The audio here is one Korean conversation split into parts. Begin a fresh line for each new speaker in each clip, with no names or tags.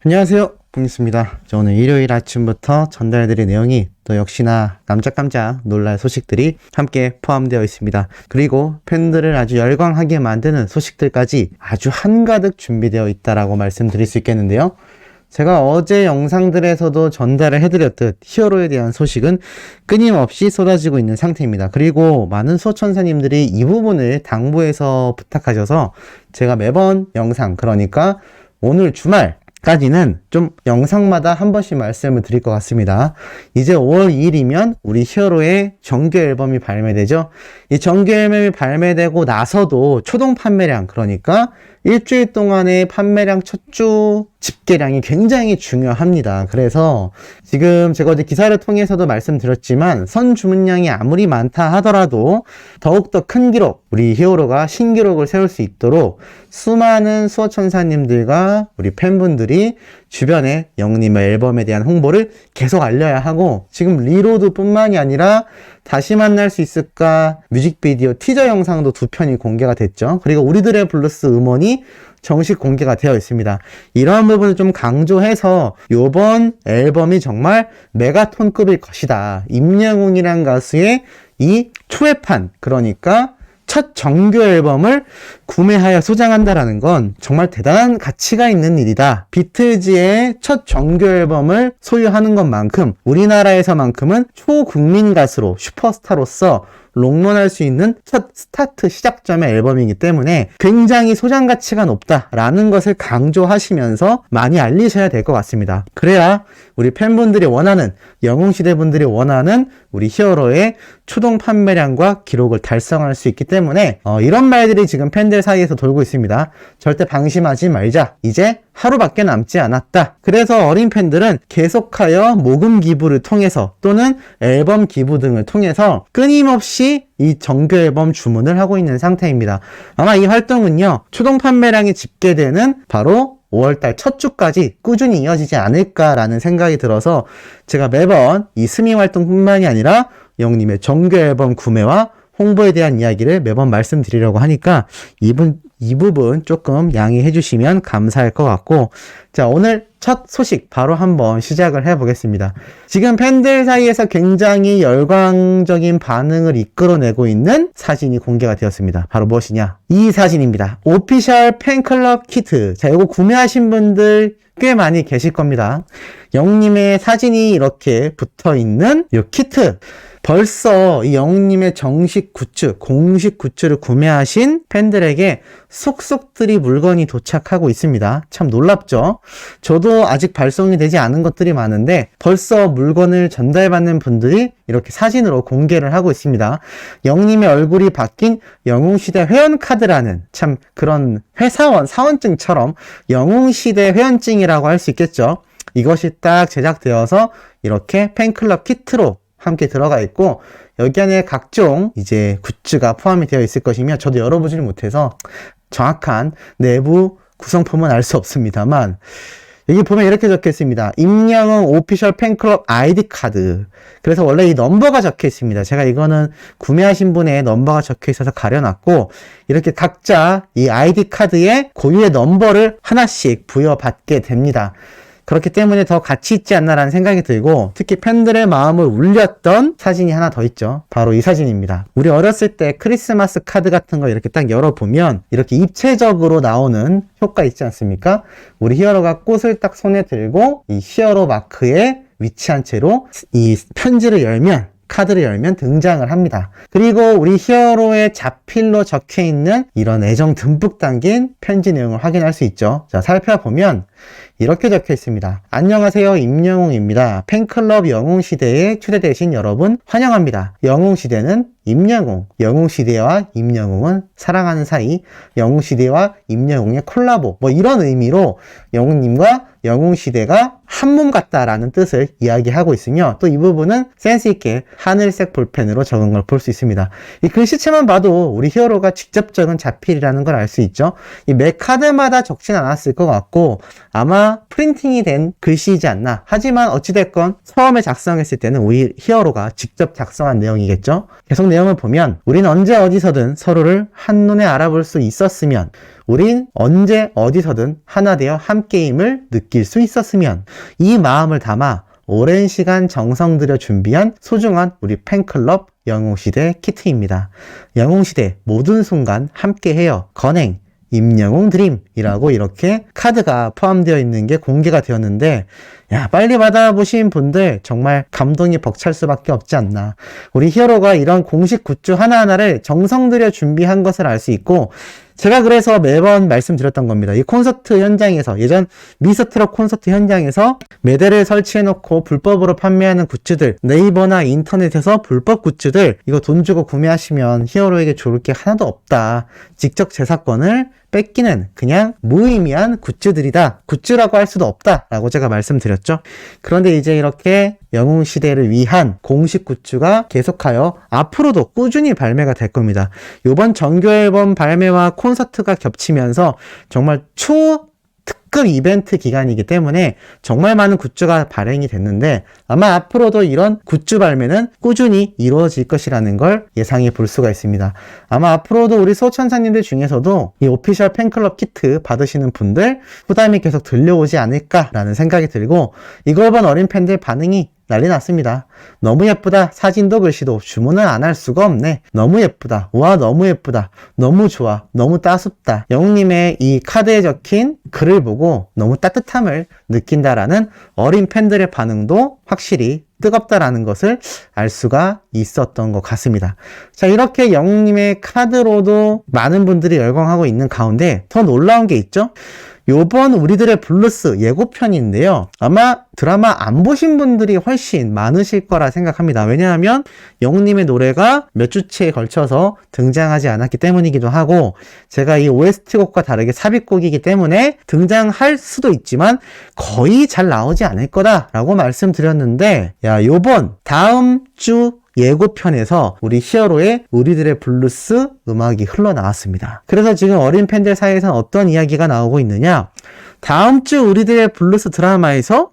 안녕하세요, 봉기수입니다. 오늘 일요일 아침부터 전달드릴 내용이 또 역시나 깜짝깜짝 놀랄 소식들이 함께 포함되어 있습니다. 그리고 팬들을 아주 열광하게 만드는 소식들까지 아주 한가득 준비되어 있다라고 말씀드릴 수 있겠는데요. 제가 어제 영상들에서도 전달을 해드렸듯 히어로에 대한 소식은 끊임없이 쏟아지고 있는 상태입니다. 그리고 많은 수호천사님들이 이 부분을 당부해서 부탁하셔서 제가 매번 영상, 그러니까 오늘 주말까지는 좀 영상마다 한 번씩 말씀을 드릴 것 같습니다. 이제 5월 2일이면 우리 히어로의 정규 앨범이 발매되죠. 이 정규 앨범이 발매되고 나서도 초동 판매량, 그러니까 일주일 동안의 판매량 첫 주 집계량이 굉장히 중요합니다. 그래서 지금 제가 어제 기사를 통해서도 말씀드렸지만 선 주문량이 아무리 많다 하더라도 더욱더 큰 기록, 우리 히어로가 신기록을 세울 수 있도록 수많은 수호천사님들과 우리 팬분들이 주변에 영웅님의 앨범에 대한 홍보를 계속 알려야 하고, 지금 리로드 뿐만이 아니라 다시 만날 수 있을까 뮤직비디오 티저 영상도 2편이 공개가 됐죠. 그리고 우리들의 블루스 음원이 정식 공개가 되어 있습니다. 이러한 부분을 좀 강조해서 이번 앨범이 정말 메가톤급일 것이다. 임영웅이란 가수의 이 초회판, 그러니까 첫 정규 앨범을 구매하여 소장한다라는 건 정말 대단한 가치가 있는 일이다. 비틀즈의 첫 정규 앨범을 소유하는 것만큼 우리나라에서만큼은 초국민 가수로 슈퍼스타로서 롱런할 수 있는 첫 스타트 시작점의 앨범이기 때문에 굉장히 소장 가치가 높다라는 것을 강조하시면서 많이 알리셔야 될 것 같습니다. 그래야 우리 팬분들이 원하는, 영웅시대 분들이 원하는 우리 히어로의 초동 판매량과 기록을 달성할 수 있기 때문에 이런 말들이 지금 팬들 사이에서 돌고 있습니다. 절대 방심하지 말자. 이제 하루밖에 남지 않았다. 그래서 어린 팬들은 계속하여 모금 기부를 통해서 또는 앨범 기부 등을 통해서 끊임없이 이 정규 앨범 주문을 하고 있는 상태입니다. 아마 이 활동은요, 초동 판매량이 집계되는 바로 5월달 첫 주까지 꾸준히 이어지지 않을까라는 생각이 들어서 제가 매번 이 스밍 활동뿐만이 아니라 영웅님의 정규 앨범 구매와 홍보에 대한 이야기를 매번 말씀드리려고 하니까 이 부분 조금 양해해 주시면 감사할 것 같고, 자, 오늘 첫 소식 바로 한번 시작을 해보겠습니다. 지금 팬들 사이에서 굉장히 열광적인 반응을 이끌어내고 있는 사진이 공개가 되었습니다. 바로 무엇이냐? 이 사진입니다. 오피셜 팬클럽 키트. 자, 이거 구매하신 분들 꽤 많이 계실 겁니다. 영웅님의 사진이 이렇게 붙어있는 이 키트. 벌써 이 영웅님의 정식 굿즈, 공식 굿즈를 구매하신 팬들에게 속속들이 물건이 도착하고 있습니다. 참 놀랍죠? 저도 아직 발송이 되지 않은 것들이 많은데 벌써 물건을 전달받는 분들이 이렇게 사진으로 공개를 하고 있습니다. 영웅님의 얼굴이 바뀐 영웅시대 회원카드라는 참 그런 회사원, 사원증처럼 영웅시대 회원증이라고 할 수 있겠죠. 이것이 딱 제작되어서 이렇게 팬클럽 키트로 함께 들어가 있고, 여기 안에 각종 이제 굿즈가 포함이 되어 있을 것이며, 저도 열어보질 못해서 정확한 내부 구성품은 알 수 없습니다만, 여기 보면 이렇게 적혀 있습니다. 임영웅 오피셜 팬클럽 아이디 카드. 그래서 원래 이 넘버가 적혀 있습니다. 제가 이거는 구매하신 분의 넘버가 적혀 있어서 가려놨고, 이렇게 각자 이 아이디 카드에 고유의 넘버를 하나씩 부여받게 됩니다. 그렇기 때문에 더 가치 있지 않나라는 생각이 들고, 특히 팬들의 마음을 울렸던 사진이 하나 더 있죠. 바로 이 사진입니다. 우리 어렸을 때 크리스마스 카드 같은 거 이렇게 딱 열어보면 이렇게 입체적으로 나오는 효과 있지 않습니까? 우리 히어로가 꽃을 딱 손에 들고 이 히어로 마크에 위치한 채로 이 편지를 열면, 카드를 열면 등장을 합니다. 그리고 우리 히어로의 자필로 적혀있는 이런 애정 듬뿍 담긴 편지 내용을 확인할 수 있죠. 자, 살펴보면 이렇게 적혀 있습니다. 안녕하세요, 임영웅입니다. 팬클럽 영웅시대에 초대되신 여러분 환영합니다. 영웅시대는 임영웅, 영웅시대와 임영웅은 사랑하는 사이, 영웅시대와 임영웅의 콜라보, 뭐 이런 의미로 영웅님과 영웅시대가 한 몸 같다라는 뜻을 이야기하고 있으며, 또 이 부분은 센스있게 하늘색 볼펜으로 적은 걸 볼 수 있습니다. 이 글씨체만 봐도 우리 히어로가 직접 적은 자필이라는 걸 알 수 있죠. 이 매 카드마다 적진 않았을 것 같고 아마 프린팅이 된 글씨이지 않나. 하지만 어찌됐건 처음에 작성했을 때는 우리 히어로가 직접 작성한 내용이겠죠. 계속 내용을 보면, 우린 언제 어디서든 서로를 한눈에 알아볼 수 있었으면, 우린 언제 어디서든 하나 되어 함께임을 느낄 수 있었으면, 이 마음을 담아 오랜 시간 정성 들여 준비한 소중한 우리 팬클럽 영웅시대 키트입니다. 영웅시대 모든 순간 함께해요. 건행 임영웅 드림이라고 이렇게 카드가 포함되어 있는 게 공개가 되었는데, 야, 빨리 받아보신 분들 정말 감동이 벅찰 수밖에 없지 않나. 우리 히어로가 이런 공식 굿즈 하나하나를 정성 들여 준비한 것을 알 수 있고, 제가 그래서 매번 말씀드렸던 겁니다. 이 콘서트 현장에서, 예전 미스트롯 콘서트 현장에서 매대를 설치해놓고 불법으로 판매하는 굿즈들, 네이버나 인터넷에서 불법 굿즈들, 이거 돈 주고 구매하시면 히어로에게 좋을 게 하나도 없다. 직접 제작권을 뺏기는 그냥 무의미한 굿즈들이다. 굿즈라고 할 수도 없다. 라고 제가 말씀드렸죠. 그런데 이제 이렇게 영웅시대를 위한 공식 굿즈가 계속하여 앞으로도 꾸준히 발매가 될 겁니다. 이번 정규 앨범 발매와 콘서트가 겹치면서 정말 특급 이벤트 기간이기 때문에 정말 많은 굿즈가 발행이 됐는데, 아마 앞으로도 이런 굿즈 발매는 꾸준히 이루어질 것이라는 걸 예상해 볼 수가 있습니다. 아마 앞으로도 우리 소천사님들 중에서도 이 오피셜 팬클럽 키트 받으시는 분들 부담이 계속 들려오지 않을까라는 생각이 들고, 이걸 본 어린 팬들 반응이 난리 났습니다. 너무 예쁘다. 사진도 글씨도 주문을 안 할 수가 없네. 너무 예쁘다. 와, 너무 예쁘다. 너무 좋아. 너무 따숩다. 영웅님의 이 카드에 적힌 글을 보고 너무 따뜻함을 느낀다라는 어린 팬들의 반응도 확실히 뜨겁다라는 것을 알 수가 있었던 것 같습니다. 자, 이렇게 영웅님의 카드로도 많은 분들이 열광하고 있는 가운데 더 놀라운 게 있죠? 요번 우리들의 블루스 예고편인데요. 아마 드라마 안 보신 분들이 훨씬 많으실 거라 생각합니다. 왜냐하면 영웅님의 노래가 몇 주치에 걸쳐서 등장하지 않았기 때문이기도 하고, 제가 이 OST 곡과 다르게 삽입곡이기 때문에 등장할 수도 있지만 거의 잘 나오지 않을 거다라고 말씀드렸는데, 야, 요번 다음 주 예고편에서 우리 히어로의 우리들의 블루스 음악이 흘러나왔습니다. 그래서 지금 어린 팬들 사이에서는 어떤 이야기가 나오고 있느냐, 다음 주 우리들의 블루스 드라마에서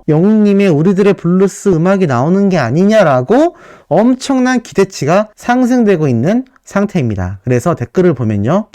영웅님의 우리들의 블루스 음악이 나오는 게 아니냐라고 엄청난 기대치가 상승되고 있는 상태입니다. 그래서 댓글을 보면요,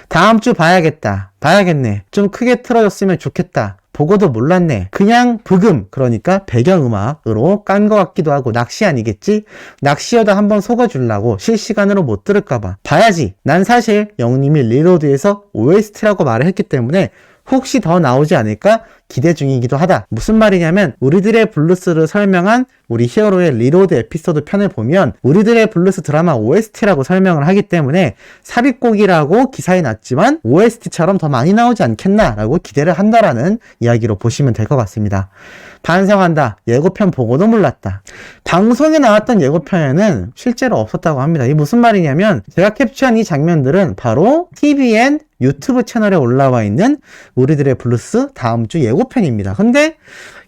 다음 주 봐야겠다, 봐야겠네, 좀 크게 틀어줬으면 좋겠다, 보고도 몰랐네, 그냥 브금, 그러니까 배경음악으로 깐 것 같기도 하고, 낚시 아니겠지? 낚시여다 한번 속아주려고 실시간으로 못 들을까봐 봐야지. 난 사실 영웅님이 리로드에서 OST라고 말을 했기 때문에 혹시 더 나오지 않을까 기대 중이기도 하다. 무슨 말이냐면, 우리들의 블루스를 설명한 우리 히어로의 리로드 에피소드 편을 보면 우리들의 블루스 드라마 OST라고 설명을 하기 때문에 삽입곡이라고 기사에 났지만 OST처럼 더 많이 나오지 않겠나라고 기대를 한다라는 이야기로 보시면 될 것 같습니다. 반성한다. 예고편 보고도 몰랐다. 방송에 나왔던 예고편에는 실제로 없었다고 합니다. 이게 무슨 말이냐면, 제가 캡처한 이 장면들은 바로 TVN 유튜브 채널에 올라와 있는 우리들의 블루스 다음 주 예고편입니다. 근데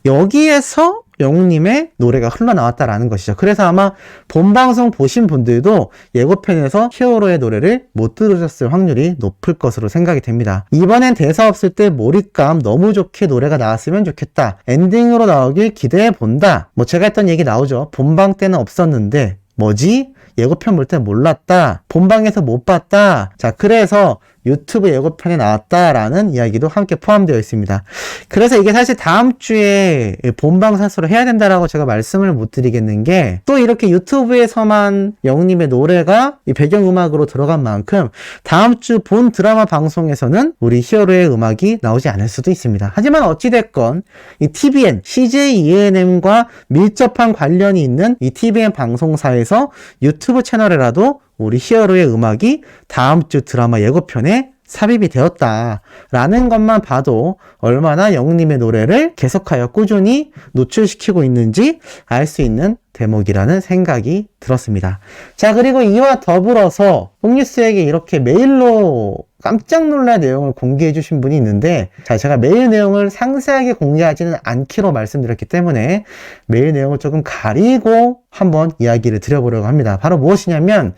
여기에서 영웅님의 노래가 흘러나왔다라는 것이죠. 그래서 아마 본방송 보신 분들도 예고편에서 히어로의 노래를 못 들으셨을 확률이 높을 것으로 생각이 됩니다. 이번엔 대사 없을 때 몰입감 너무 좋게 노래가 나왔으면 좋겠다. 엔딩으로 나오길 기대해 본다. 뭐 제가 했던 얘기 나오죠. 본방 때는 없었는데 뭐지? 예고편 볼 때 몰랐다. 본방에서 못 봤다. 자, 그래서 유튜브 예고편에 나왔다라는 이야기도 함께 포함되어 있습니다. 그래서 이게 사실 다음 주에 본방 사수로 해야 된다라고 제가 말씀을 못 드리겠는 게, 또 이렇게 유튜브에서만 영웅님의 노래가 이 배경음악으로 들어간 만큼 다음 주 본 드라마 방송에서는 우리 히어로의 음악이 나오지 않을 수도 있습니다. 하지만 어찌됐건 이 TVN, CJ ENM과 밀접한 관련이 있는 이 TVN 방송사에서 유튜브 채널에라도 우리 히어로의 음악이 다음 주 드라마 예고편에 삽입이 되었다라는 것만 봐도 얼마나 영웅님의 노래를 계속하여 꾸준히 노출시키고 있는지 알 수 있는 대목이라는 생각이 들었습니다. 자, 그리고 이와 더불어서 뽕뉴스에게 이렇게 메일로 깜짝 놀랄 내용을 공개해 주신 분이 있는데, 자, 제가 메일 내용을 상세하게 공개하지는 않기로 말씀드렸기 때문에 메일 내용을 조금 가리고 한번 이야기를 드려보려고 합니다. 바로 무엇이냐면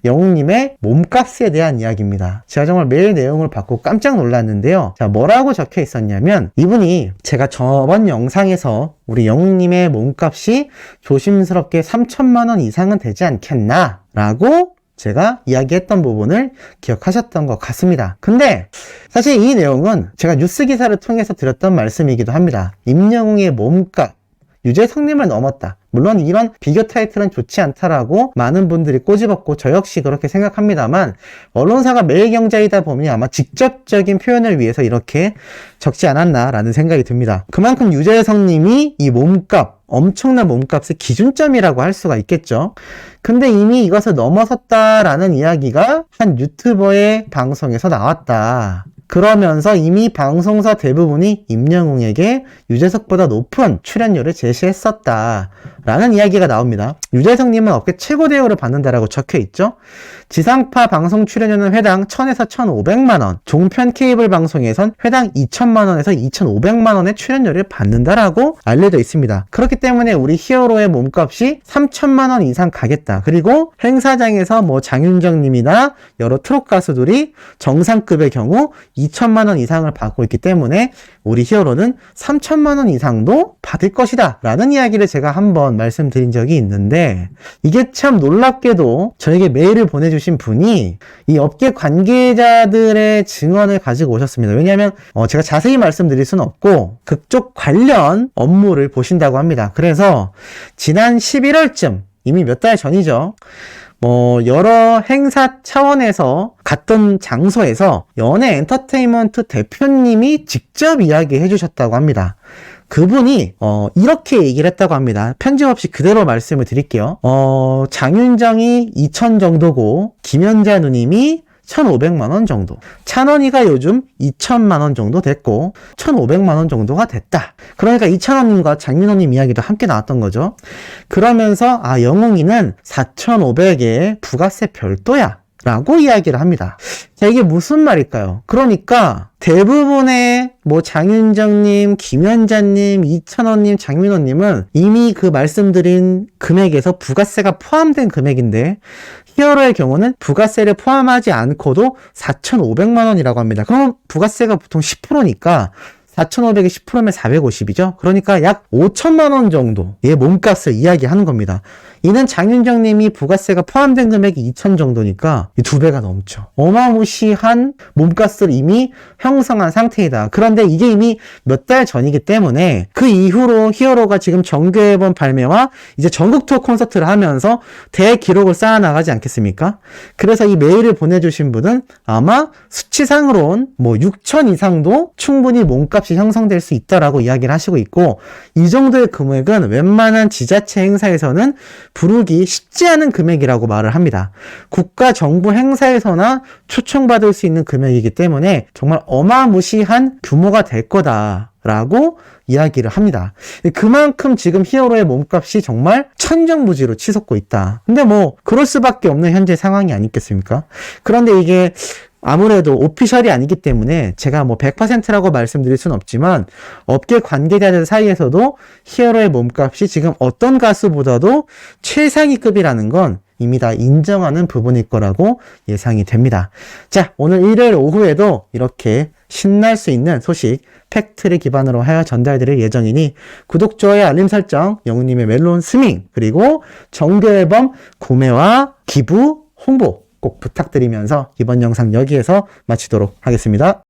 영웅님의 몸값에 대한 이야기입니다. 제가 정말 메일 내용을 받고 깜짝 놀랐는데요. 자, 뭐라고 적혀 있었냐면, 이분이 제가 저번 영상에서 우리 영웅님의 몸값이 조심스럽게 3천만 원 이상은 되지 않겠나? 라고 제가 이야기했던 부분을 기억하셨던 것 같습니다. 근데 사실 이 내용은 제가 뉴스 기사를 통해서 드렸던 말씀이기도 합니다. 임영웅의 몸값 유재석님을 넘었다. 물론 이런 비교 타이틀은 좋지 않다라고 많은 분들이 꼬집었고 저 역시 그렇게 생각합니다만 언론사가 매일경제이다 보니 아마 직접적인 표현을 위해서 이렇게 적지 않았나라는 생각이 듭니다. 그만큼 유재석님이 이 몸값 엄청난 몸값의 기준점이라고 할 수가 있겠죠. 근데 이미 이것을 넘어섰다라는 이야기가 한 유튜버의 방송에서 나왔다. 그러면서 이미 방송사 대부분이 임영웅에게 유재석보다 높은 출연료를 제시했었다 라는 이야기가 나옵니다. 유재석님은 업계 최고 대우를 받는다라고 적혀있죠. 지상파 방송 출연료는 회당 1000에서 1500만원, 종편 케이블 방송에선 회당 2000만원에서 2500만원의 출연료를 받는다라고 알려져 있습니다. 그렇기 때문에 우리 히어로의 몸값이 3000만원 이상 가겠다. 그리고 행사장에서 뭐 장윤정님이나 여러 트롯 가수들이 정상급의 경우 2000만원 이상을 받고 있기 때문에 우리 히어로는 3000만원 이상도 받을 것이다 라는 이야기를 제가 한번 말씀드린 적이 있는데 이게 참 놀랍게도 저에게 메일을 보내주신 분이 이 업계 관계자들의 증언을 가지고 오셨습니다. 왜냐하면 제가 자세히 말씀드릴 수는 없고 그쪽 관련 업무를 보신다고 합니다. 그래서 지난 11월쯤 이미 몇 달 전이죠. 여러 행사 차원에서 갔던 장소에서 연예 엔터테인먼트 대표님이 직접 이야기해 주셨다고 합니다. 그분이 이렇게 얘기를 했다고 합니다. 편집 없이 그대로 말씀을 드릴게요. 장윤정이 2000 정도고 김연자 누님이 1500만원 정도. 찬원이가 요즘 2000만원 정도 됐고 1500만원 정도가 됐다. 그러니까 이찬원님과 장민호님 이야기도 함께 나왔던 거죠. 그러면서 영웅이는 4500에 부가세 별도야 라고 이야기를 합니다. 자, 이게 무슨 말일까요? 그러니까 대부분의 장윤정님, 김연자님, 이찬원님, 장민호님은 이미 그 말씀드린 금액에서 부가세가 포함된 금액인데 히어로의 경우는 부가세를 포함하지 않고도 4,500만원이라고 합니다. 그럼 부가세가 보통 10%니까 4,500에 10%면 450이죠. 그러니까 약 5천만원 정도의 몸값을 이야기하는 겁니다. 이는 장윤정님이 부가세가 포함된 금액이 2천 정도니까 이 2배가 넘죠. 어마무시한 몸값을 이미 형성한 상태이다. 그런데 이게 이미 몇 달 전이기 때문에 그 이후로 히어로가 지금 정규 앨범 발매와 이제 전국 투어 콘서트를 하면서 대기록을 쌓아나가지 않겠습니까? 그래서 이 메일을 보내주신 분은 아마 수치상으론 6천 이상도 충분히 몸값이 형성될 수 있다라고 이야기를 하시고 있고 이 정도의 금액은 웬만한 지자체 행사에서는 부르기 쉽지 않은 금액이라고 말을 합니다. 국가 정부 행사에서나 초청받을 수 있는 금액이기 때문에 정말 어마무시한 규모가 될 거다라고 이야기를 합니다. 그만큼 지금 히어로의 몸값이 정말 천정부지로 치솟고 있다. 근데 그럴 수밖에 없는 현재 상황이 아니겠습니까? 그런데 이게 아무래도 오피셜이 아니기 때문에 제가 100%라고 말씀드릴 수는 없지만 업계 관계자들 사이에서도 히어로의 몸값이 지금 어떤 가수보다도 최상위급이라는 건 이미 다 인정하는 부분일 거라고 예상이 됩니다. 자, 오늘 일요일 오후에도 이렇게 신날 수 있는 소식 팩트를 기반으로 하여 전달드릴 예정이니 구독, 좋아요, 알림 설정, 영웅님의 멜론 스밍 그리고 정규 앨범 구매와 기부, 홍보 꼭 부탁드리면서 이번 영상 여기에서 마치도록 하겠습니다.